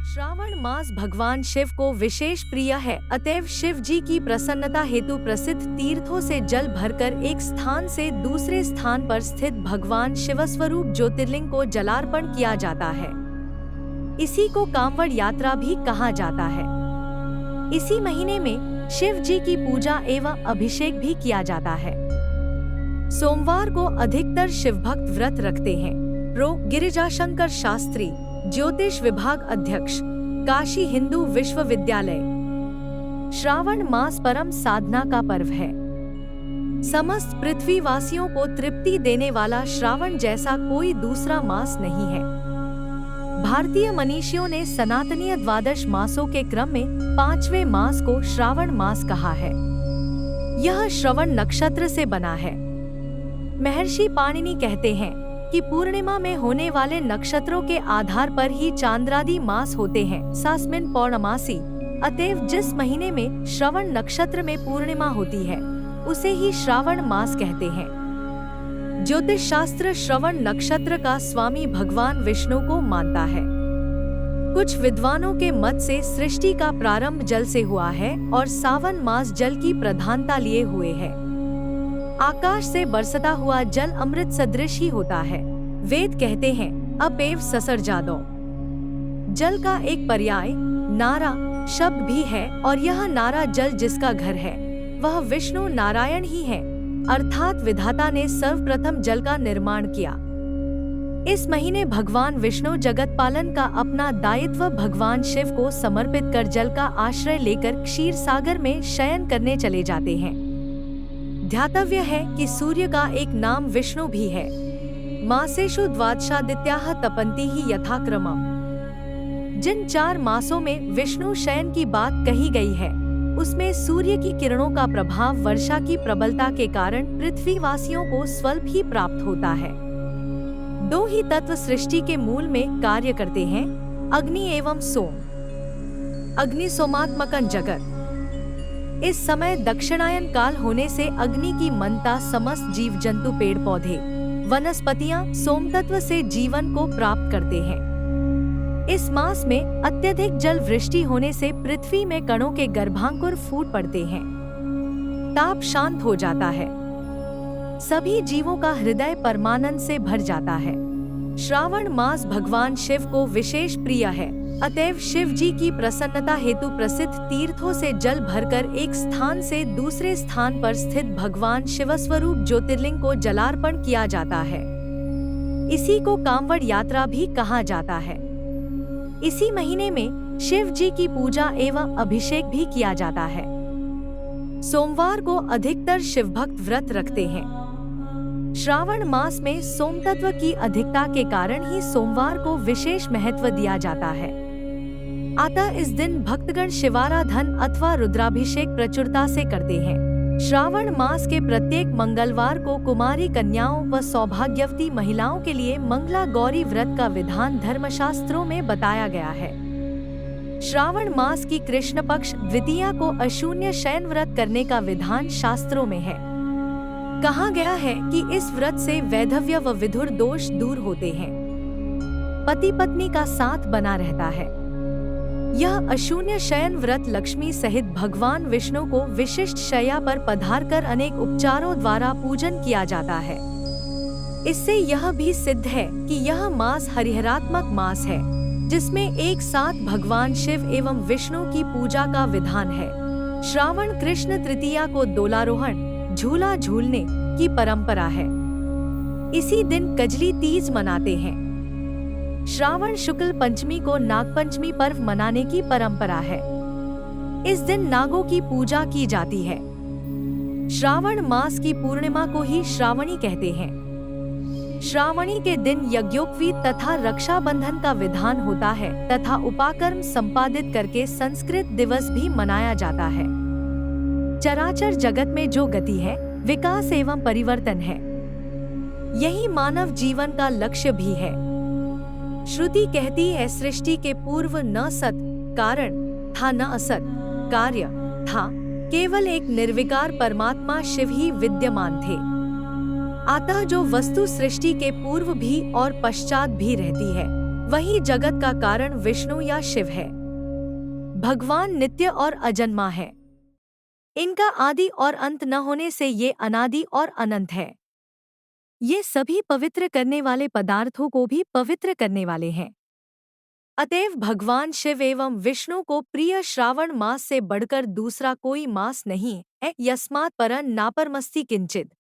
श्रावण मास भगवान शिव को विशेष प्रिय है, अतएव शिव जी की प्रसन्नता हेतु प्रसिद्ध तीर्थों से जल भरकर एक स्थान से दूसरे स्थान पर स्थित भगवान शिवस्वरूप ज्योतिर्लिंग को जलार्पण किया जाता है। इसी को कांवड़ यात्रा भी कहा जाता है। इसी महीने में शिव जी की पूजा एवं अभिषेक भी किया जाता है। सोमवार को अधिकतर शिव भक्त व्रत रखते हैं। प्रो गिरिजाशंकर शास्त्री, ज्योतिष विभाग अध्यक्ष, काशी हिंदू विश्वविद्यालय। श्रावण मास परम साधना का पर्व है। समस्त पृथ्वीवासियों को तृप्ति देने वाला श्रावण जैसा कोई दूसरा मास नहीं है। भारतीय मनीषियों ने सनातनीय द्वादश मासों के क्रम में 5वें मास को श्रावण मास कहा है। यह श्रवण नक्षत्र से बना है। महर्षि पाणिनि कहते हैं कि पूर्णिमा में होने वाले नक्षत्रों के आधार पर ही चांद्रादि मास होते हैं। सास्मिन पौर्णमासी, अतएव जिस महीने में श्रवण नक्षत्र में पूर्णिमा होती है उसे ही श्रावण मास कहते हैं। ज्योतिष शास्त्र श्रवण नक्षत्र का स्वामी भगवान विष्णु को मानता है। कुछ विद्वानों के मत से सृष्टि का प्रारंभ जल से हुआ है और सावन मास जल की प्रधानता लिए हुए है। आकाश से बरसता हुआ जल अमृत सदृश ही होता है। वेद कहते हैं अपेव ससर जादो। जल का एक पर्याय नारा शब्द भी है और यह नारा जल जिसका घर है वह विष्णु नारायण ही है, अर्थात विधाता ने सर्वप्रथम जल का निर्माण किया। इस महीने भगवान विष्णु जगत पालन का अपना दायित्व भगवान शिव को समर्पित कर जल का आश्रय लेकर क्षीर सागर में शयन करने चले जाते हैं। ध्यातव्य है कि सूर्य का एक नाम विष्णु भी है। मासेषु द्वादशादित्याः तपन्ति ही यथाक्रमम्। जिन 4 मासों में विष्णु शयन की बात कही गई है उसमें सूर्य की किरणों का प्रभाव वर्षा की प्रबलता के कारण पृथ्वीवासियों को स्वल्प ही प्राप्त होता है। 2 ही तत्व सृष्टि के मूल में कार्य करते हैं, अग्नि एवं सोम। अग्नि सोमात्मकं जगत। इस समय दक्षिणायन काल होने से अग्नि की मनता समस्त जीव जंतु पेड़ पौधे वनस्पतियां सोम तत्व से जीवन को प्राप्त करते हैं। इस मास में अत्यधिक जल वृष्टि होने से पृथ्वी में कणों के गर्भांकुर फूट पड़ते हैं। ताप शांत हो जाता है। सभी जीवों का हृदय परमानंद से भर जाता है। श्रावण मास भगवान शिव को विशेष प्रिय है, अतएव शिव जी की प्रसन्नता हेतु प्रसिद्ध तीर्थों से जल भरकर एक स्थान से दूसरे स्थान पर स्थित भगवान शिवस्वरूप ज्योतिर्लिंग को जलार्पण किया जाता है। इसी को कांवड़ यात्रा भी कहा जाता है। इसी महीने में शिव जी की पूजा एवं अभिषेक भी किया जाता है। सोमवार को अधिकतर शिव भक्त व्रत रखते हैं। श्रावण मास में सोम तत्व की अधिकता के कारण ही सोमवार को विशेष महत्व दिया जाता है। अतः इस दिन भक्तगण शिवाराधन अथवा रुद्राभिषेक प्रचुरता से करते हैं। श्रावण मास के प्रत्येक मंगलवार को कुमारी कन्याओं व सौभाग्यवती महिलाओं के लिए मंगला गौरी व्रत का विधान धर्मशास्त्रों में बताया गया है। श्रावण मास की कृष्ण पक्ष द्वितीया को अशून्य शयन व्रत करने का विधान शास्त्रों में है। कहा गया है कि इस व्रत से वैधव्य व विधुर दोष दूर होते हैं। पति पत्नी का साथ बना रहता है। यह अशून्य शयन व्रत लक्ष्मी सहित भगवान विष्णु को विशिष्ट शैया पर पधारकर अनेक उपचारों द्वारा पूजन किया जाता है। इससे यह भी सिद्ध है कि यह मास हरिहरात्मक मास है, जिसमें एक साथ भगवान शिव एवं विष्णु की पूजा का विधान है। श्रावण कृष्ण तृतीया को दोलारोहण झूला झूलने की परंपरा है। इसी दिन कजली तीज मनाते हैं। श्रावण शुक्ल पंचमी को नागपंचमी पर्व मनाने की परंपरा है। इस दिन नागों की पूजा की जाती है। श्रावण मास की पूर्णिमा को ही श्रावणी कहते हैं। श्रावणी के दिन यज्ञोपवीत तथा रक्षाबंधन का विधान होता है तथा उपाकर्म संपादित करके संस्कृत दिवस भी मनाया जाता है। चराचर जगत में जो गति है, विकास एवं परिवर्तन है, यही मानव जीवन का लक्ष्य भी है। श्रुति कहती है सृष्टि के पूर्व न सत कारण था न असत कार्य था, केवल एक निर्विकार परमात्मा शिव ही विद्यमान थे। अतः जो वस्तु सृष्टि के पूर्व भी और पश्चात भी रहती है वही जगत का कारण विष्णु या शिव है। भगवान नित्य और अजन्मा है। इनका आदि और अंत न होने से ये अनादि और अनंत है। ये सभी पवित्र करने वाले पदार्थों को भी पवित्र करने वाले हैं। अतएव भगवान शिव एवं विष्णु को प्रिय श्रावण मास से बढ़कर दूसरा कोई मास नहीं है। यस्मात् परं नापरमस्ति किंचित्।